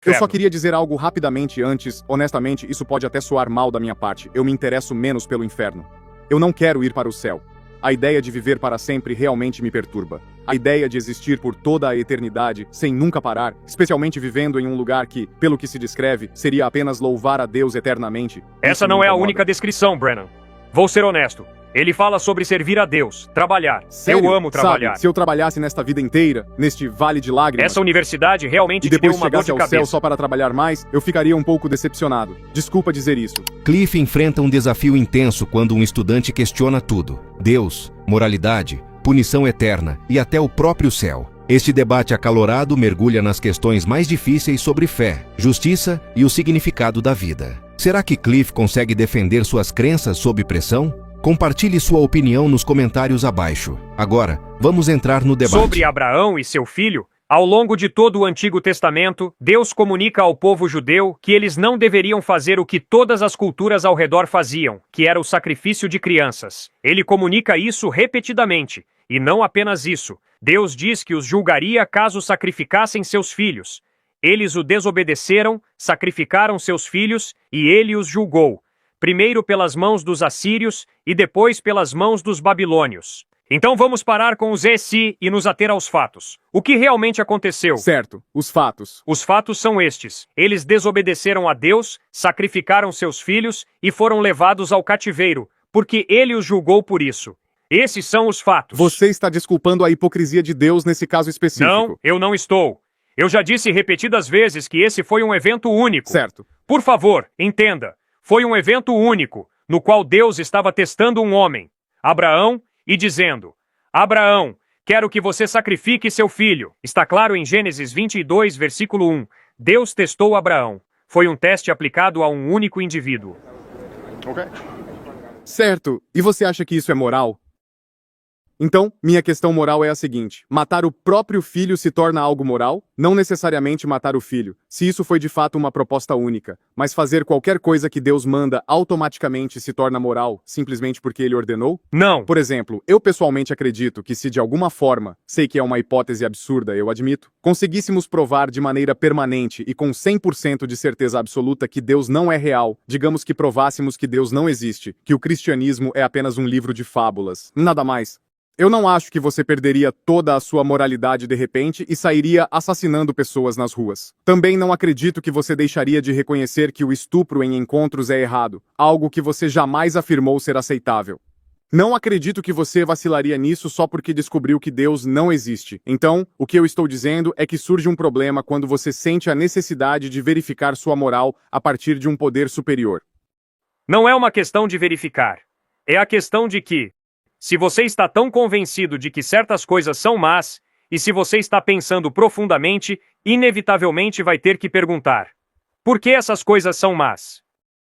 Eu só queria dizer algo rapidamente antes. Honestamente, isso pode até soar mal da minha parte. Eu me interesso menos pelo inferno. Eu não quero ir para o céu. A ideia de viver para sempre realmente me perturba. A ideia de existir por toda a eternidade, sem nunca parar, especialmente vivendo em um lugar que, pelo que se descreve, seria apenas louvar a Deus eternamente. Essa não é a única descrição, Brennan. Vou ser honesto. Ele fala sobre servir a Deus, trabalhar. Sério? Eu amo trabalhar. Sabe, se eu trabalhasse nesta vida inteira, neste vale de lágrimas, Essa universidade realmente e te deu depois uma dor chegasse de ao cabeça. céu só para trabalhar mais, eu ficaria um pouco decepcionado. Desculpa dizer isso. Cliff enfrenta um desafio intenso quando um estudante questiona tudo: Deus, moralidade, punição eterna e até o próprio céu. Este debate acalorado mergulha nas questões mais difíceis sobre fé, justiça e o significado da vida. Será que Cliff consegue defender suas crenças sob pressão? Compartilhe sua opinião nos comentários abaixo. Agora, vamos entrar no debate. Sobre Abraão e seu filho, ao longo de todo o Antigo Testamento, Deus comunica ao povo judeu que eles não deveriam fazer o que todas as culturas ao redor faziam, que era o sacrifício de crianças. Ele comunica isso repetidamente. E não apenas isso. Deus diz que os julgaria caso sacrificassem seus filhos. Eles o desobedeceram, sacrificaram seus filhos, e ele os julgou. Primeiro pelas mãos dos assírios e depois pelas mãos dos babilônios. Então vamos parar com os e nos ater aos fatos. O que realmente aconteceu? Certo, os fatos. Os fatos são estes. Eles desobedeceram a Deus, sacrificaram seus filhos e foram levados ao cativeiro, porque ele os julgou por isso. Esses são os fatos. Você está desculpando a hipocrisia de Deus nesse caso específico. Não, eu não estou. Eu já disse repetidas vezes que esse foi um evento único. Certo. Por favor, entenda. Foi um evento único, no qual Deus estava testando um homem, Abraão, e dizendo: Abraão, quero que você sacrifique seu filho. Está claro em Gênesis 22, versículo 1. Deus testou Abraão. Foi um teste aplicado a um único indivíduo. Certo. E você acha que isso é moral? Então, minha questão moral é a seguinte: matar o próprio filho se torna algo moral? Não necessariamente matar o filho, se isso foi de fato uma proposta única, mas fazer qualquer coisa que Deus manda automaticamente se torna moral, simplesmente porque ele ordenou? Não. Por exemplo, eu pessoalmente acredito que se de alguma forma, sei que é uma hipótese absurda, eu admito, conseguíssemos provar de maneira permanente e com 100% de certeza absoluta que Deus não é real, digamos que provássemos que Deus não existe, que o cristianismo é apenas um livro de fábulas, nada mais. Eu não acho que você perderia toda a sua moralidade de repente e sairia assassinando pessoas nas ruas. Também não acredito que você deixaria de reconhecer que o estupro em encontros é errado, algo que você jamais afirmou ser aceitável. Não acredito que você vacilaria nisso só porque descobriu que Deus não existe. Então, o que eu estou dizendo é que surge um problema quando você sente a necessidade de verificar sua moral a partir de um poder superior. Não é uma questão de verificar. É a questão de que, se você está tão convencido de que certas coisas são más, e se você está pensando profundamente, inevitavelmente vai ter que perguntar: por que essas coisas são más?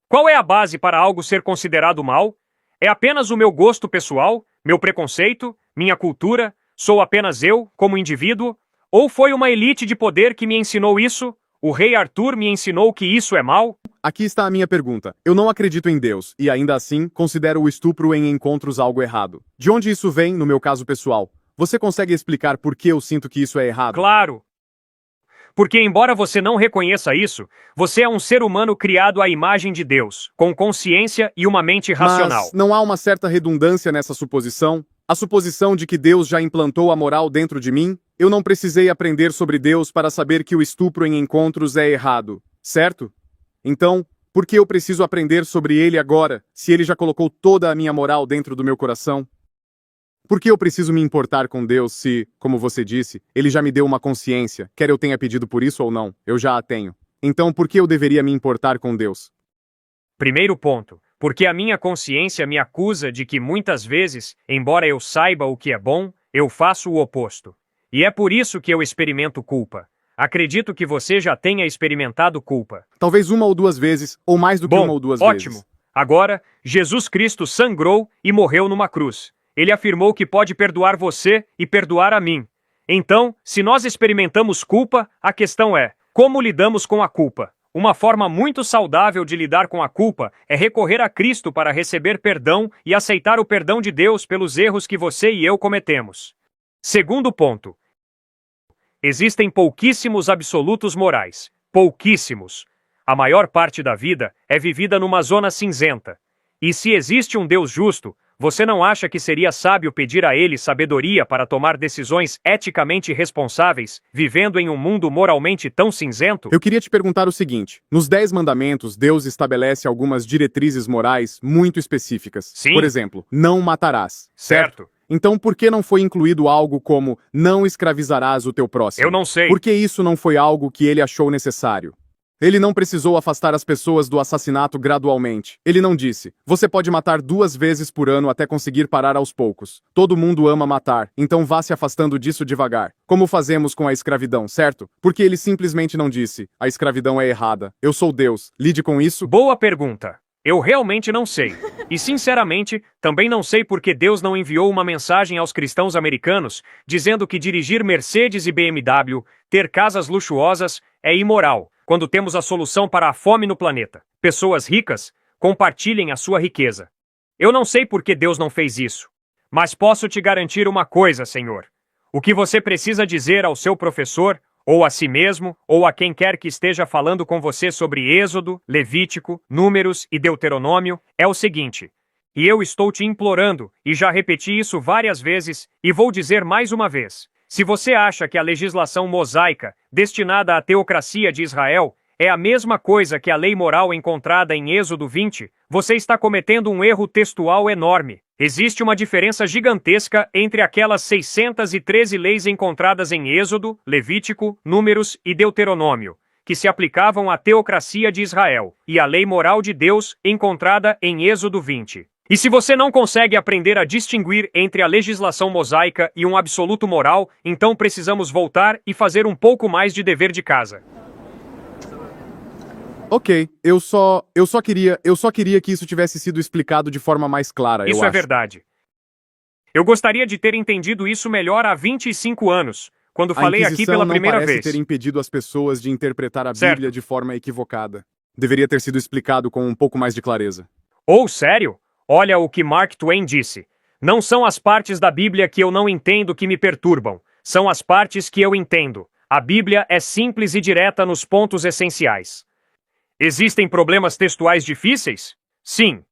Qual é a base para algo ser considerado mal? É apenas o meu gosto pessoal, meu preconceito, minha cultura, sou apenas eu, como indivíduo? Ou foi uma elite de poder que me ensinou isso? O rei Arthur me ensinou que isso é mal? Aqui está a minha pergunta. Eu não acredito em Deus, e ainda assim, considero o estupro em encontros algo errado. De onde isso vem, no meu caso pessoal? Você consegue explicar por que eu sinto que isso é errado? Claro! Porque embora você não reconheça isso, você é um ser humano criado à imagem de Deus, com consciência e uma mente racional. Mas não há uma certa redundância nessa suposição? A suposição de que Deus já implantou a moral dentro de mim? Eu não precisei aprender sobre Deus para saber que o estupro em encontros é errado, certo? Então, por que eu preciso aprender sobre ele agora, se ele já colocou toda a minha moral dentro do meu coração? Por que eu preciso me importar com Deus se, como você disse, ele já me deu uma consciência, quer eu tenha pedido por isso ou não, eu já a tenho. Então, por que eu deveria me importar com Deus? Primeiro ponto, porque a minha consciência me acusa de que muitas vezes, embora eu saiba o que é bom, eu faço o oposto. E é por isso que eu experimento culpa. Acredito que você já tenha experimentado culpa. Talvez uma ou duas vezes, ou mais do que uma ou duas ótimo. vezes. Agora, Jesus Cristo sangrou e morreu numa cruz. Ele afirmou que pode perdoar você e perdoar a mim. Então, se nós experimentamos culpa, a questão é: como lidamos com a culpa? Uma forma muito saudável de lidar com a culpa é recorrer a Cristo para receber perdão e aceitar o perdão de Deus pelos erros que você e eu cometemos. Segundo ponto. Existem pouquíssimos absolutos morais. Pouquíssimos. A maior parte da vida é vivida numa zona cinzenta. E se existe um Deus justo, você não acha que seria sábio pedir a ele sabedoria para tomar decisões eticamente responsáveis, vivendo em um mundo moralmente tão cinzento? Eu queria te perguntar o seguinte: nos 10 mandamentos, Deus estabelece algumas diretrizes morais muito específicas. Sim. Por exemplo, não matarás. Certo. Então, por que não foi incluído algo como não escravizarás o teu próximo? Eu não sei. Por que isso não foi algo que ele achou necessário? Ele não precisou afastar as pessoas do assassinato gradualmente. Ele não disse: você pode matar 2 vezes por ano até conseguir parar aos poucos. Todo mundo ama matar, então vá se afastando disso devagar. Como fazemos com a escravidão, certo? Porque ele simplesmente não disse: a escravidão é errada. Eu sou Deus. Lide com isso. Boa pergunta. Eu realmente não sei. E sinceramente, também não sei por que Deus não enviou uma mensagem aos cristãos americanos dizendo que dirigir Mercedes e BMW, ter casas luxuosas, é imoral, quando temos a solução para a fome no planeta. Pessoas ricas, compartilhem a sua riqueza. Eu não sei por que Deus não fez isso. Mas posso te garantir uma coisa, Senhor. O que você precisa dizer ao seu professor, ou a si mesmo, ou a quem quer que esteja falando com você sobre Êxodo, Levítico, Números e Deuteronômio, é o seguinte: e eu estou te implorando, e já repeti isso várias vezes, e vou dizer mais uma vez. Se você acha que a legislação mosaica, destinada à teocracia de Israel, é a mesma coisa que a lei moral encontrada em Êxodo 20, você está cometendo um erro textual enorme. Existe uma diferença gigantesca entre aquelas 613 leis encontradas em Êxodo, Levítico, Números e Deuteronômio, que se aplicavam à teocracia de Israel, e a lei moral de Deus encontrada em Êxodo 20. E se você não consegue aprender a distinguir entre a legislação mosaica e um absoluto moral, então precisamos voltar e fazer um pouco mais de dever de casa. Ok, eu só queria que isso tivesse sido explicado de forma mais clara, Isso eu é acho. verdade. Eu gostaria de ter entendido isso melhor há 25 anos, quando falei aqui pela primeira não parece vez. ter impedido as pessoas de interpretar a Certo. Bíblia de forma equivocada. Deveria ter sido explicado com um pouco mais de clareza. Oh, sério? Olha o que Mark Twain disse. Não são as partes da Bíblia que eu não entendo que me perturbam. São as partes que eu entendo. A Bíblia é simples e direta nos pontos essenciais. Existem problemas textuais difíceis? Sim.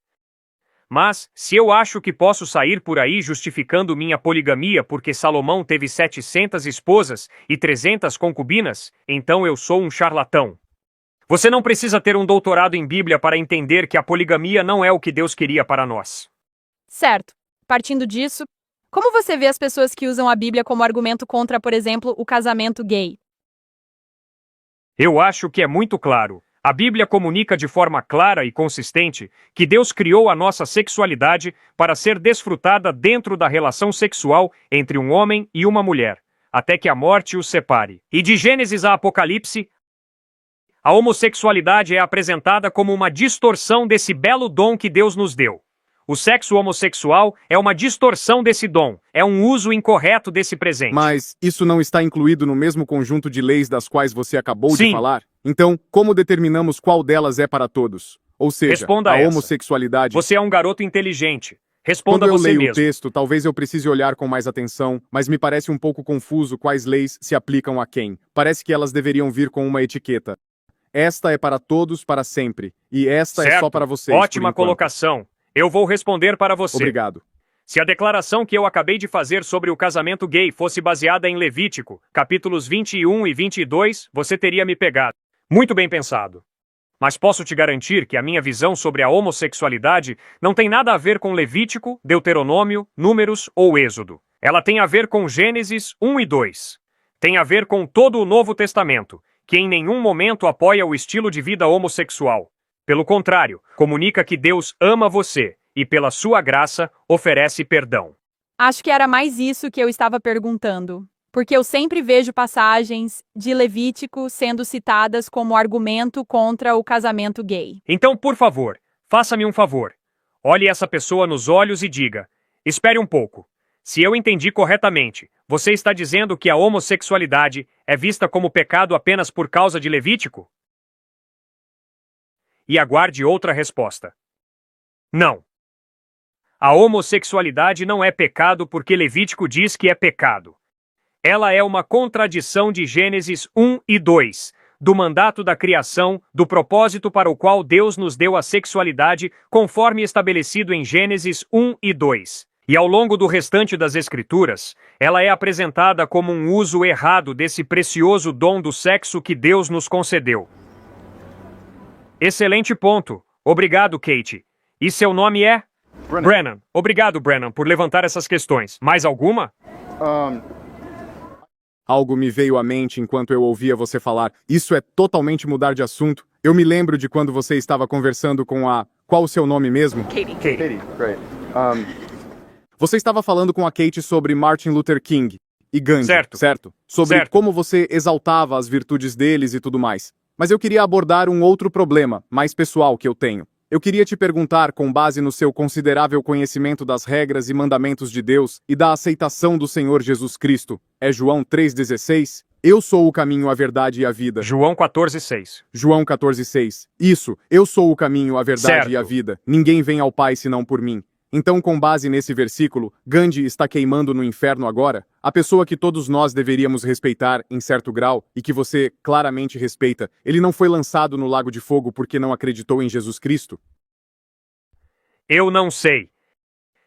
Mas, se eu acho que posso sair por aí justificando minha poligamia porque Salomão teve 700 esposas e 300 concubinas, então eu sou um charlatão. Você não precisa ter um doutorado em Bíblia para entender que a poligamia não é o que Deus queria para nós. Certo. Partindo disso, como você vê as pessoas que usam a Bíblia como argumento contra, por exemplo, o casamento gay? Eu acho que é muito claro. A Bíblia comunica de forma clara e consistente que Deus criou a nossa sexualidade para ser desfrutada dentro da relação sexual entre um homem e uma mulher, até que a morte os separe. E de Gênesis a Apocalipse, a homossexualidade é apresentada como uma distorção desse belo dom que Deus nos deu. O sexo homossexual é uma distorção desse dom, é um uso incorreto desse presente. Mas isso não está incluído no mesmo conjunto de leis das quais você acabou de Sim. falar? Então, como determinamos qual delas é para todos? Ou seja, Responda a essa. homossexualidade... Você é um garoto inteligente. Responda Quando eu você leio mesmo. o texto, talvez eu precise olhar com mais atenção, mas me parece um pouco confuso quais leis se aplicam a quem. Parece que elas deveriam vir com uma etiqueta. Esta é para todos para sempre, e esta é só Certo. para vocês. Ótima por enquanto. colocação. Eu vou responder para você. Obrigado. Se a declaração que eu acabei de fazer sobre o casamento gay fosse baseada em Levítico, capítulos 21 e 22, você teria me pegado. Muito bem pensado. Mas posso te garantir que a minha visão sobre a homossexualidade não tem nada a ver com Levítico, Deuteronômio, Números ou Êxodo. Ela tem a ver com Gênesis 1 e 2. Tem a ver com todo o Novo Testamento, que em nenhum momento apoia o estilo de vida homossexual. Pelo contrário, comunica que Deus ama você e, pela sua graça, oferece perdão. Acho que era mais isso que eu estava perguntando. Porque eu sempre vejo passagens de Levítico sendo citadas como argumento contra o casamento gay. Então, por favor, faça-me um favor. Olhe essa pessoa nos olhos e diga: espere um pouco. Se eu entendi corretamente, você está dizendo que a homossexualidade é vista como pecado apenas por causa de Levítico? E aguarde outra resposta. Não. A homossexualidade não é pecado porque Levítico diz que é pecado. Ela é uma contradição de Gênesis 1 e 2. do mandato da criação, do propósito para o qual Deus nos deu a sexualidade, conforme estabelecido em Gênesis 1 e 2. E ao longo do restante das Escrituras, ela é apresentada como um uso errado desse precioso dom do sexo que Deus nos concedeu. Excelente ponto. Obrigado, Kate. E seu nome é? Brennan. Obrigado, Brennan, por levantar essas questões. Mais alguma? Algo me veio à mente enquanto eu ouvia você falar. Isso é totalmente mudar de assunto. Eu me lembro de quando você estava conversando com a... Qual o seu nome mesmo? Katie. Katie, great. Você estava falando com a Kate sobre Martin Luther King e Gandhi, certo? Sobre como você exaltava as virtudes deles e tudo mais. Mas eu queria abordar um outro problema, mais pessoal, que eu tenho. Eu queria te perguntar, com base no seu considerável conhecimento das regras e mandamentos de Deus e da aceitação do Senhor Jesus Cristo, é João 3,16? Eu sou o caminho, a verdade e a vida. João 14,6. João 14,6. Isso, eu sou o caminho, a verdade e a vida. Ninguém vem ao Pai senão por mim. Então, com base nesse versículo, Gandhi está queimando no inferno agora? A pessoa que todos nós deveríamos respeitar, em certo grau, e que você claramente respeita, ele não foi lançado no lago de fogo porque não acreditou em Jesus Cristo? Eu não sei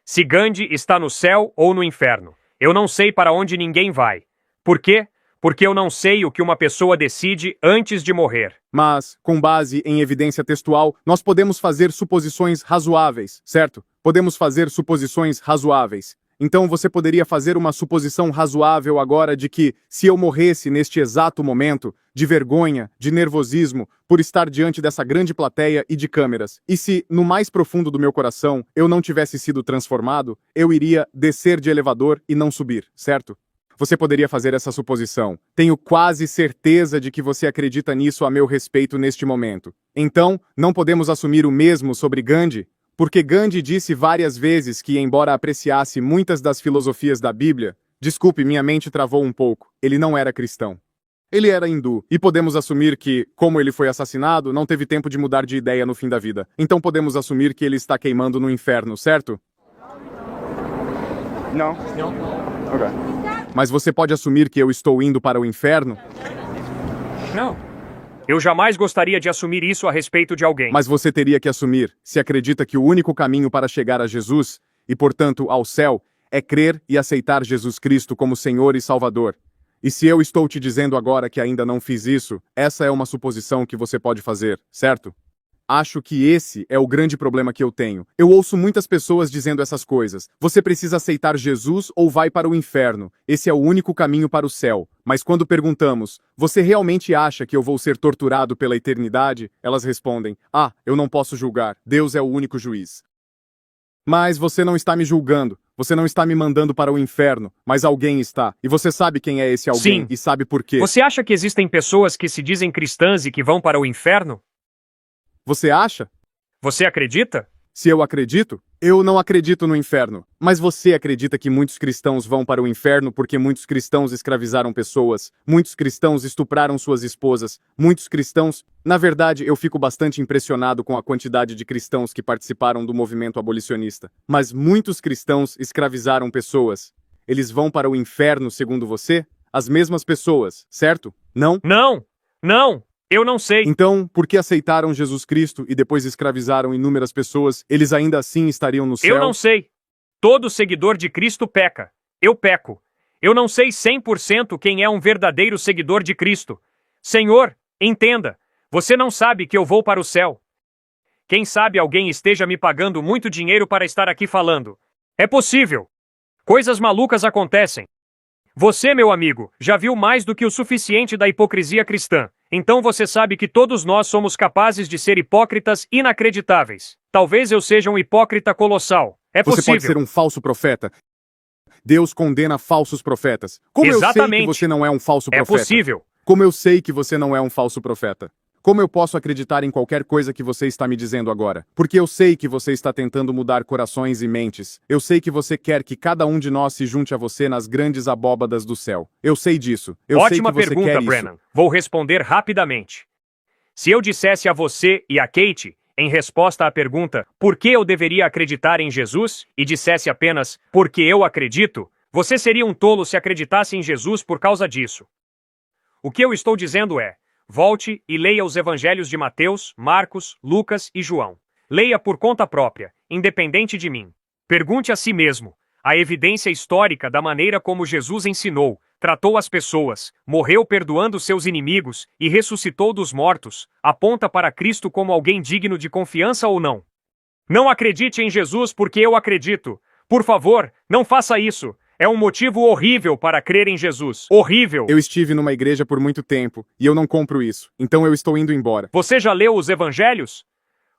se Gandhi está no céu ou no inferno. Eu não sei para onde ninguém vai. Por quê? Porque eu não sei o que uma pessoa decide antes de morrer. Mas, com base em evidência textual, nós podemos fazer suposições razoáveis, certo? Podemos fazer suposições razoáveis. Então você poderia fazer uma suposição razoável agora de que, se eu morresse neste exato momento, de vergonha, de nervosismo, por estar diante dessa grande plateia e de câmeras, e se, no mais profundo do meu coração, eu não tivesse sido transformado, eu iria descer de elevador e não subir, certo? Você poderia fazer essa suposição. Tenho quase certeza de que você acredita nisso a meu respeito neste momento. Então, não podemos assumir o mesmo sobre Gandhi? Porque Gandhi disse várias vezes que, embora apreciasse muitas das filosofias da Bíblia, desculpe, minha mente travou um pouco, ele não era cristão. Ele era hindu, e podemos assumir que, como ele foi assassinado, não teve tempo de mudar de ideia no fim da vida. Então podemos assumir que ele está queimando no inferno, certo? Não. Ok. Mas você pode assumir que eu estou indo para o inferno? Não. Eu jamais gostaria de assumir isso a respeito de alguém. Mas você teria que assumir, se acredita que o único caminho para chegar a Jesus, e portanto ao céu, é crer e aceitar Jesus Cristo como Senhor e Salvador. E se eu estou te dizendo agora que ainda não fiz isso, essa é uma suposição que você pode fazer, certo? Acho que esse é o grande problema que eu tenho. Eu ouço muitas pessoas dizendo essas coisas. Você precisa aceitar Jesus ou vai para o inferno. Esse é o único caminho para o céu. Mas quando perguntamos, você realmente acha que eu vou ser torturado pela eternidade? Elas respondem, eu não posso julgar. Deus é o único juiz. Mas você não está me julgando. Você não está me mandando para o inferno. Mas alguém está. E você sabe quem é esse alguém. Sim. E sabe por quê. Você acha que existem pessoas que se dizem cristãs e que vão para o inferno? Você acha? Você acredita? Se eu acredito, eu não acredito no inferno. Mas você acredita que muitos cristãos vão para o inferno porque muitos cristãos escravizaram pessoas, muitos cristãos estupraram suas esposas, muitos cristãos... Na verdade, eu fico bastante impressionado com a quantidade de cristãos que participaram do movimento abolicionista. Mas muitos cristãos escravizaram pessoas. Eles vão para o inferno, segundo você? As mesmas pessoas, certo? Não? Não! Não! Eu não sei. Então, por que aceitaram Jesus Cristo e depois escravizaram inúmeras pessoas, eles ainda assim estariam no céu? Eu não sei. Todo seguidor de Cristo peca. Eu peco. Eu não sei 100% quem é um verdadeiro seguidor de Cristo. Senhor, entenda, você não sabe que eu vou para o céu. Quem sabe alguém esteja me pagando muito dinheiro para estar aqui falando. É possível. Coisas malucas acontecem. Você, meu amigo, já viu mais do que o suficiente da hipocrisia cristã. Então você sabe que todos nós somos capazes de ser hipócritas inacreditáveis. Talvez eu seja um hipócrita colossal. É possível. Você pode ser um falso profeta. Deus condena falsos profetas. Como Exatamente. eu sei que você não é um falso profeta? É possível. Como eu sei que você não é um falso profeta? Como eu posso acreditar em qualquer coisa que você está me dizendo agora? Porque eu sei que você está tentando mudar corações e mentes. Eu sei que você quer que cada um de nós se junte a você nas grandes abóbadas do céu. Eu sei disso. Eu Ótima sei que você pergunta, quer Brennan. isso. Vou responder rapidamente. Se eu dissesse a você e a Kate, em resposta à pergunta por que eu deveria acreditar em Jesus, e dissesse apenas porque eu acredito, você seria um tolo se acreditasse em Jesus por causa disso. O que eu estou dizendo é, volte e leia os evangelhos de Mateus, Marcos, Lucas e João. Leia por conta própria, independente de mim. Pergunte a si mesmo: a evidência histórica da maneira como Jesus ensinou, tratou as pessoas, morreu perdoando seus inimigos e ressuscitou dos mortos, aponta para Cristo como alguém digno de confiança ou não? Não acredite em Jesus porque eu acredito. Por favor, não faça isso. É um motivo horrível para crer em Jesus. Horrível! Eu estive numa igreja por muito tempo, e eu não compro isso. Então eu estou indo embora. Você já leu os evangelhos?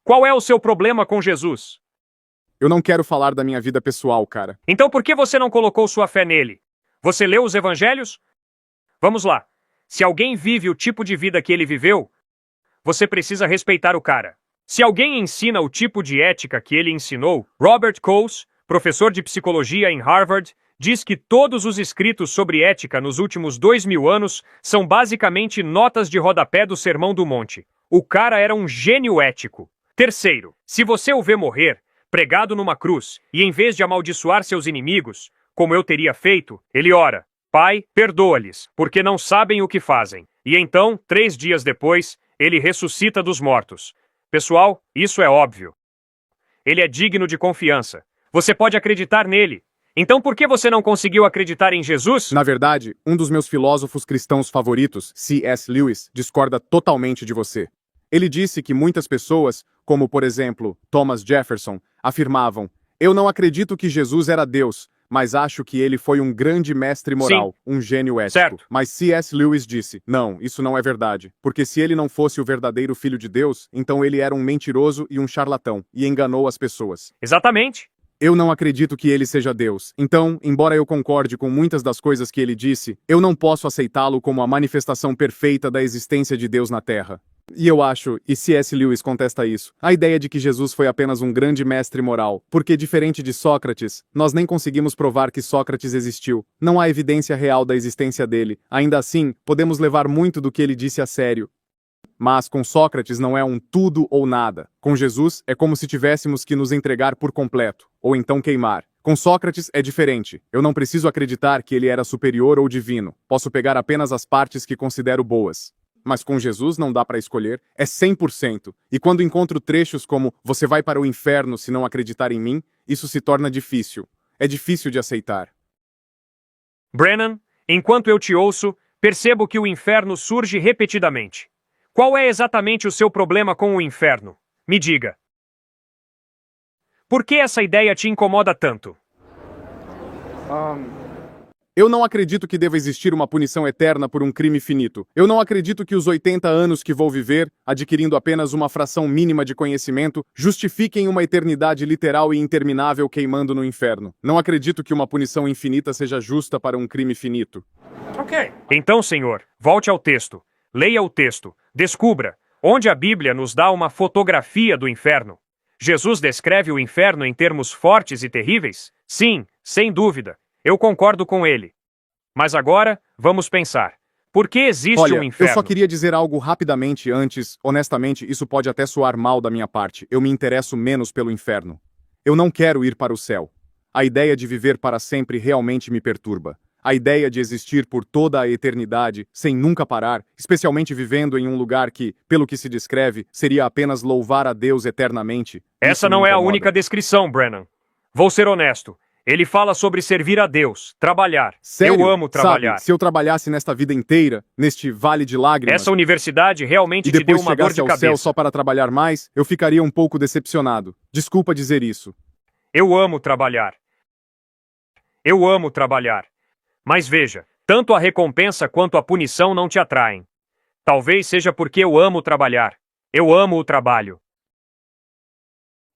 Qual é o seu problema com Jesus? Eu não quero falar da minha vida pessoal, cara. Então por que você não colocou sua fé nele? Você leu os evangelhos? Vamos lá. Se alguém vive o tipo de vida que ele viveu, você precisa respeitar o cara. Se alguém ensina o tipo de ética que ele ensinou, Robert Coase, professor de psicologia em Harvard, diz que todos os escritos sobre ética nos últimos 2000 anos são basicamente notas de rodapé do Sermão do Monte. O cara era um gênio ético. Terceiro, se você o vê morrer, pregado numa cruz, e em vez de amaldiçoar seus inimigos, como eu teria feito, ele ora: Pai, perdoa-lhes, porque não sabem o que fazem. E então, 3 dias depois, ele ressuscita dos mortos. Pessoal, isso é óbvio. Ele é digno de confiança. Você pode acreditar nele. Então por que você não conseguiu acreditar em Jesus? Na verdade, um dos meus filósofos cristãos favoritos, C.S. Lewis, discorda totalmente de você. Ele disse que muitas pessoas, como por exemplo Thomas Jefferson, afirmavam: eu não acredito que Jesus era Deus, mas acho que ele foi um grande mestre moral, um gênio ético. Certo. Mas C.S. Lewis disse: não, isso não é verdade, porque se ele não fosse o verdadeiro filho de Deus, então ele era um mentiroso e um charlatão, e enganou as pessoas. Exatamente. Eu não acredito que ele seja Deus. Então, embora eu concorde com muitas das coisas que ele disse, eu não posso aceitá-lo como a manifestação perfeita da existência de Deus na Terra. E eu acho, e C.S. Lewis contesta isso, a ideia de que Jesus foi apenas um grande mestre moral, porque diferente de Sócrates, nós nem conseguimos provar que Sócrates existiu. Não há evidência real da existência dele. Ainda assim, podemos levar muito do que ele disse a sério. Mas com Sócrates não é um tudo ou nada. Com Jesus é como se tivéssemos que nos entregar por completo, ou então queimar. Com Sócrates é diferente. Eu não preciso acreditar que ele era superior ou divino. Posso pegar apenas as partes que considero boas. Mas com Jesus não dá para escolher, é 100%. E quando encontro trechos como "você vai para o inferno se não acreditar em mim", isso se torna difícil. É difícil de aceitar. Brennan, enquanto eu te ouço, percebo que o inferno surge repetidamente. Qual é exatamente o seu problema com o inferno? Me diga. Por que essa ideia te incomoda tanto? Eu não acredito que deva existir uma punição eterna por um crime finito. Eu não acredito que os 80 anos que vou viver, adquirindo apenas uma fração mínima de conhecimento, justifiquem uma eternidade literal e interminável queimando no inferno. Não acredito que uma punição infinita seja justa para um crime finito. Ok. Então, senhor, volte ao texto. Leia o texto. Descubra onde a Bíblia nos dá uma fotografia do inferno. Jesus descreve o inferno em termos fortes e terríveis? Sim, sem dúvida. Eu concordo com ele. Mas agora, vamos pensar. Por que existe Olha, um inferno? eu só queria dizer algo rapidamente antes. Honestamente, isso pode até soar mal da minha parte. Eu me interesso menos pelo inferno. Eu não quero ir para o céu. A ideia de viver para sempre realmente me perturba. A ideia de existir por toda a eternidade, sem nunca parar, especialmente vivendo em um lugar que, pelo que se descreve, seria apenas louvar a Deus eternamente. Essa isso me não é a incomoda. única descrição, Brennan. Vou ser honesto. Ele fala sobre servir a Deus, trabalhar. Sério? Eu amo trabalhar. Sabe, se eu trabalhasse nesta vida inteira, neste vale de lágrimas, Essa universidade realmente e te deu depois uma dor chegasse de ao cabeça. céu só para trabalhar mais, eu ficaria um pouco decepcionado. Desculpa dizer isso. Eu amo trabalhar. Eu amo trabalhar. Mas veja, tanto a recompensa quanto a punição não te atraem. Talvez seja porque eu amo trabalhar. Eu amo o trabalho.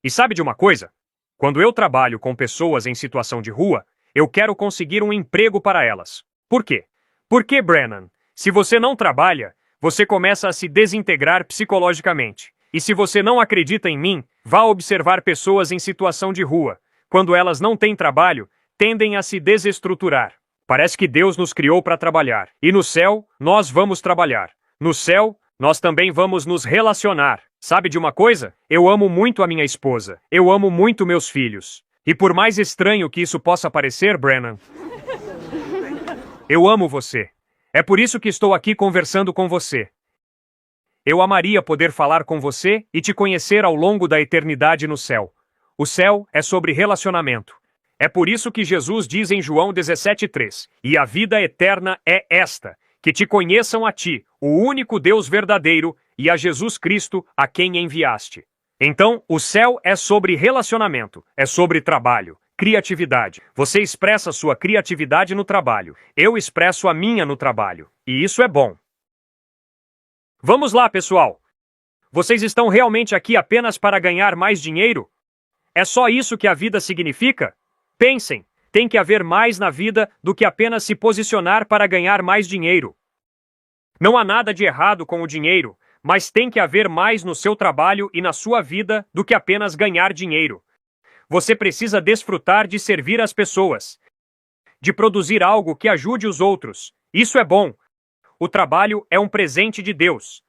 E sabe de uma coisa? Quando eu trabalho com pessoas em situação de rua, eu quero conseguir um emprego para elas. Por quê? Porque, Brennan, se você não trabalha, você começa a se desintegrar psicologicamente. E se você não acredita em mim, vá observar pessoas em situação de rua. Quando elas não têm trabalho, tendem a se desestruturar. Parece que Deus nos criou para trabalhar. E no céu, nós vamos trabalhar. No céu, nós também vamos nos relacionar. Sabe de uma coisa? Eu amo muito a minha esposa. Eu amo muito meus filhos. E por mais estranho que isso possa parecer, Brennan, eu amo você. É por isso que estou aqui conversando com você. Eu amaria poder falar com você e te conhecer ao longo da eternidade no céu. O céu é sobre relacionamento. É por isso que Jesus diz em João 17,3: E a vida eterna é esta, que te conheçam a ti, o único Deus verdadeiro, e a Jesus Cristo, a quem enviaste. Então, o céu é sobre relacionamento, é sobre trabalho, criatividade. Você expressa sua criatividade no trabalho. Eu expresso a minha no trabalho. E isso é bom. Vamos lá, pessoal! Vocês estão realmente aqui apenas para ganhar mais dinheiro? É só isso que a vida significa? Pensem, tem que haver mais na vida do que apenas se posicionar para ganhar mais dinheiro. Não há nada de errado com o dinheiro, mas tem que haver mais no seu trabalho e na sua vida do que apenas ganhar dinheiro. Você precisa desfrutar de servir as pessoas, de produzir algo que ajude os outros. Isso é bom. O trabalho é um presente de Deus.